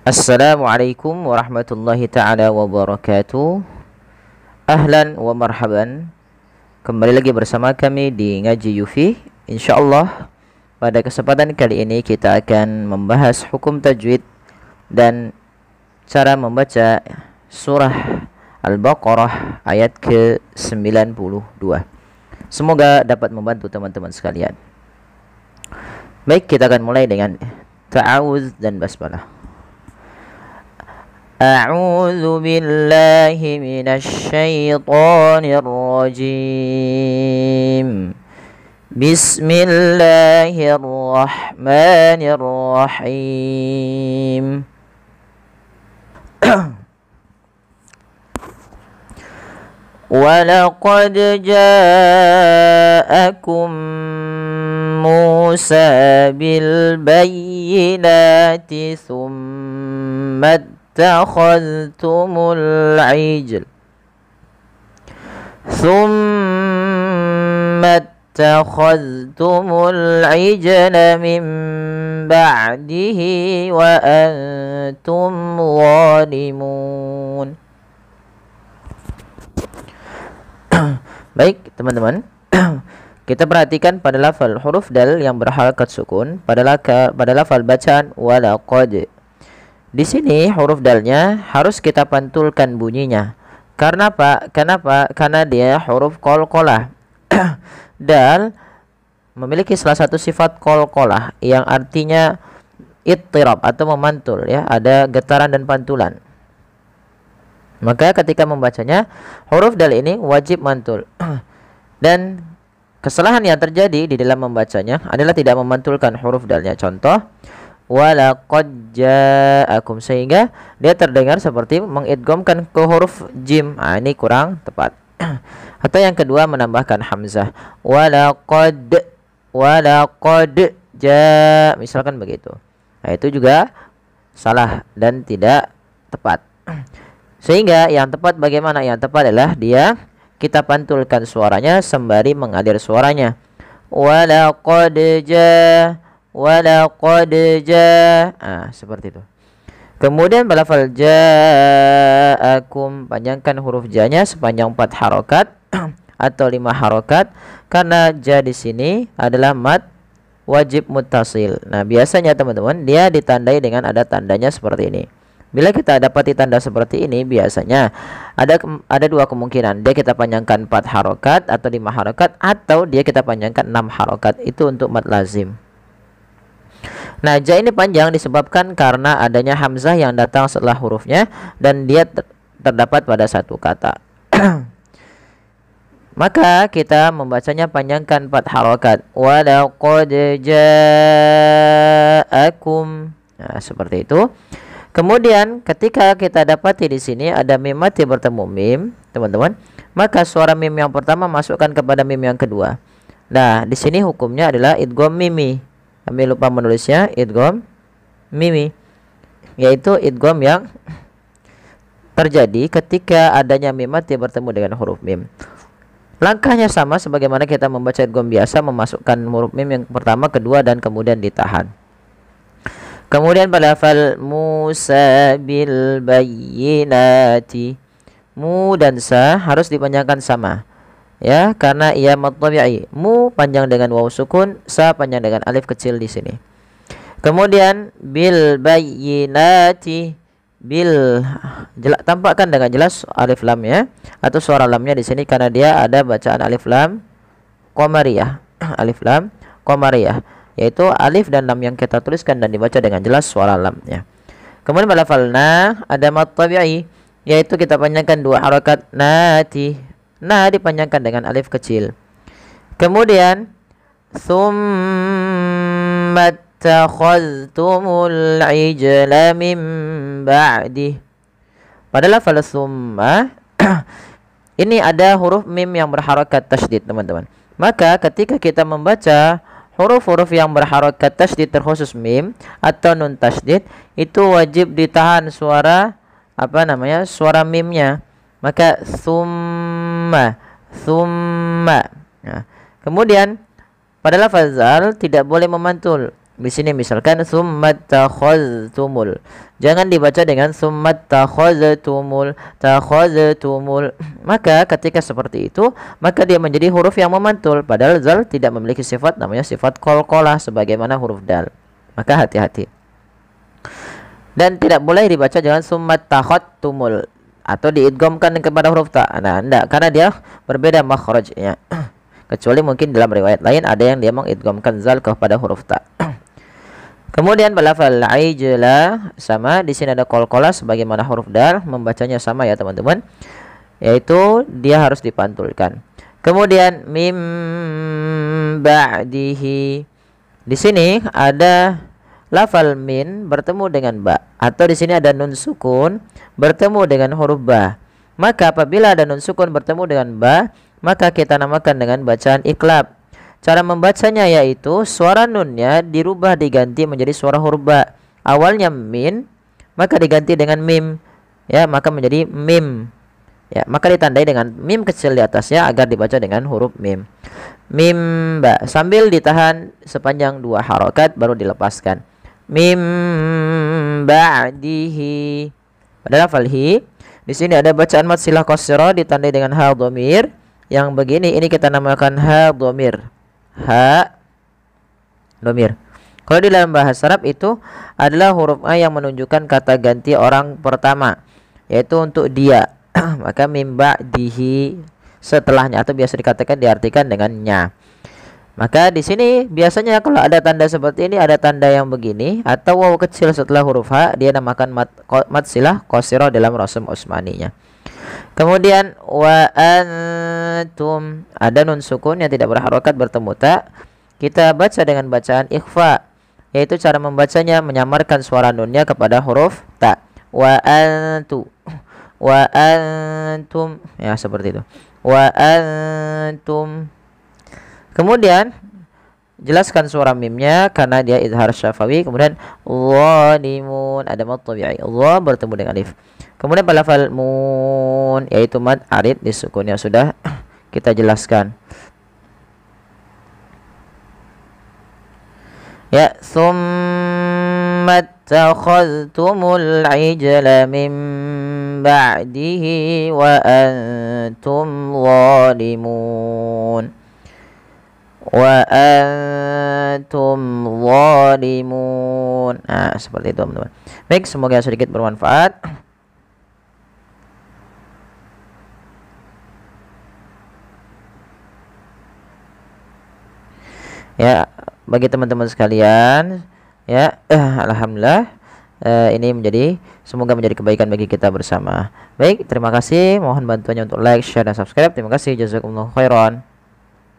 Assalamualaikum warahmatullahi ta'ala wabarakatuh. Ahlan wa marhaban. Kembali lagi bersama kami di Ngaji Yufi. InsyaAllah pada kesempatan kali ini kita akan membahas hukum tajwid dan cara membaca surah Al-Baqarah ayat ke-92. Semoga dapat membantu teman-teman sekalian. Baik, kita akan mulai dengan ta'awuz dan basmalah. أعوذ بالله من الشيطان الرجيم بسم الله الرحمن الرحيم ولقد جاءكم موسى بالبينات ثم اتخذتم العجل من بعده وأنتم ظالمون. Baik teman-teman, kita perhatikan pada lafal huruf dal yang berharakat sukun pada lafal bacaan walaqad. Di sini huruf dalnya harus kita pantulkan bunyinya. Karena apa? Kenapa? Karena dia huruf qalqalah. Dal memiliki salah satu sifat qalqalah yang artinya ittirab atau memantul, ya, ada getaran dan pantulan. Maka ketika membacanya huruf dal ini wajib mantul. Dan kesalahan yang terjadi di dalam membacanya adalah tidak memantulkan huruf dalnya. Contoh walaqad ja'akum, sehingga dia terdengar seperti mengidghamkan ke huruf jim. Ini kurang tepat. Atau yang kedua menambahkan hamzah walaqad misalkan begitu. Itu juga salah dan tidak tepat. Sehingga yang tepat bagaimana? Yang tepat adalah dia kita pantulkan suaranya sembari mengalir suaranya. Walaqad seperti itu. Kemudian pada lafal ja'akum, panjangkan huruf ja-nya sepanjang 4 harokat atau 5 harokat, karena ja di sini adalah mad wajib muttasil. Nah, biasanya teman-teman dia ditandai dengan ada tandanya seperti ini. Bila kita dapati tanda seperti ini, biasanya ada dua kemungkinan. Dia kita panjangkan 4 harokat atau 5 harokat, atau dia kita panjangkan 6 harokat. Itu untuk mad lazim. Nah, ja ini panjang disebabkan karena adanya hamzah yang datang setelah hurufnya dan dia terdapat pada satu kata. Maka kita membacanya panjangkan 4 harokat. Walaqad ja'akum. Nah, seperti itu. Kemudian ketika kita dapati di sini ada mim mati bertemu mim, teman-teman, maka suara mim yang pertama masukkan kepada mim yang kedua. Nah, di sini hukumnya adalah idgham mimi. Kami lupa menulisnya, idgham mimi, yaitu idgham yang terjadi ketika adanya mim mati bertemu dengan huruf mim. Langkahnya sama sebagaimana kita membaca idgham biasa, memasukkan huruf mim yang pertama, kedua, dan kemudian ditahan. Kemudian pada lafal Musa bil bayyinati, mu dan sa harus dipanjangkan sama, ya, karena ia mad tabi'i. Mu panjang dengan waw sukun, sa panjang dengan alif kecil di sini. Kemudian bil bayyinati, tampakkan dengan jelas alif lam ya, atau suara lamnya di sini karena dia ada bacaan alif lam qamariyah. Alif lam qamariyah, yaitu alif dan lam yang kita tuliskan dan dibaca dengan jelas suara lamnya. Kemudian pada lafal na ada mad tabi'i, yaitu kita panjangkan 2 harakat nati. Nah, dipanjangkan dengan alif kecil. Kemudian tsumma takhaztumul ijla min ba'di. Pada lafal tsumma ini ada huruf mim yang berharakat tasydid, teman-teman. Maka ketika kita membaca huruf-huruf yang berharakat tasydid terkhusus mim atau nun tasydid, itu wajib ditahan suara suara mimnya. Maka summa. Nah, kemudian pada lafaz zal tidak boleh memantul. Di sini misalkan summattakhaztumul. Jangan dibaca dengan summattakhaztumul, takhaztumul. Maka ketika seperti itu, maka dia menjadi huruf yang memantul padahal zal tidak memiliki sifat namanya sifat qalqalah sebagaimana huruf dal. Maka hati-hati. Dan tidak boleh dibaca dengan summattakhaztumul atau diidghamkan kepada huruf ta. Nah, enggak, karena dia berbeda makhrajnya. Kecuali mungkin dalam riwayat lain ada yang dia mengidghamkan zal kepada huruf ta. Kemudian balafal ijla sama, di sini ada qalqalah sebagaimana huruf dal, membacanya sama ya teman-teman, yaitu dia harus dipantulkan. Kemudian mim ba'dihi, di sini ada lafal min bertemu dengan ba, atau di sini ada nun sukun bertemu dengan huruf ba. Maka apabila ada nun sukun bertemu dengan ba, maka kita namakan dengan bacaan iqlab. Cara membacanya yaitu suara nunnya dirubah diganti menjadi suara huruf ba. Awalnya min, maka diganti dengan mim. Ya, maka menjadi mim. Ya, maka ditandai dengan mim kecil di atasnya agar dibaca dengan huruf mim. Mim ba, sambil ditahan sepanjang 2 harokat baru dilepaskan. Mim ba'dihi. Pada lafal hi, di sini ada bacaan mad silah qasra ditandai dengan ha dhamir. Yang begini ini kita namakan ha dhamir. Ha dhamir. Kalau di dalam bahasa Arab itu adalah huruf a yang menunjukkan kata ganti orang pertama, yaitu untuk dia. Maka mim ba'dihi setelahnya, atau biasa dikatakan diartikan dengan nya. Maka di sini biasanya kalau ada tanda seperti ini, ada tanda yang begini atau waw kecil setelah huruf ha, dia namakan mad silah qasirah dalam rasm Utsmaninya. Kemudian wa antum, ada nun sukun yang tidak berharokat bertemu ta, kita baca dengan bacaan ikhfa, yaitu cara membacanya menyamarkan suara nunnya kepada huruf ta. Wa antum, ya seperti itu. Wa antum. Kemudian jelaskan suara mimnya karena dia izhar syafawi. Kemudian zalimun, ada mad tabi'i, dha bertemu dengan alif. Kemudian pada lafal mun, yaitu mad arid disukun yang sudah kita jelaskan. Ya, summa takhaztumul ijla min ba'dihi wa antum zalimun. Wa antum zalimun. Nah, seperti itu teman-teman. Baik, semoga sedikit bermanfaat. Ya, bagi teman-teman sekalian, ya, alhamdulillah ini semoga menjadi kebaikan bagi kita bersama. Baik, terima kasih. Mohon bantuannya untuk like, share dan subscribe. Terima kasih. Jazakumullah khairan.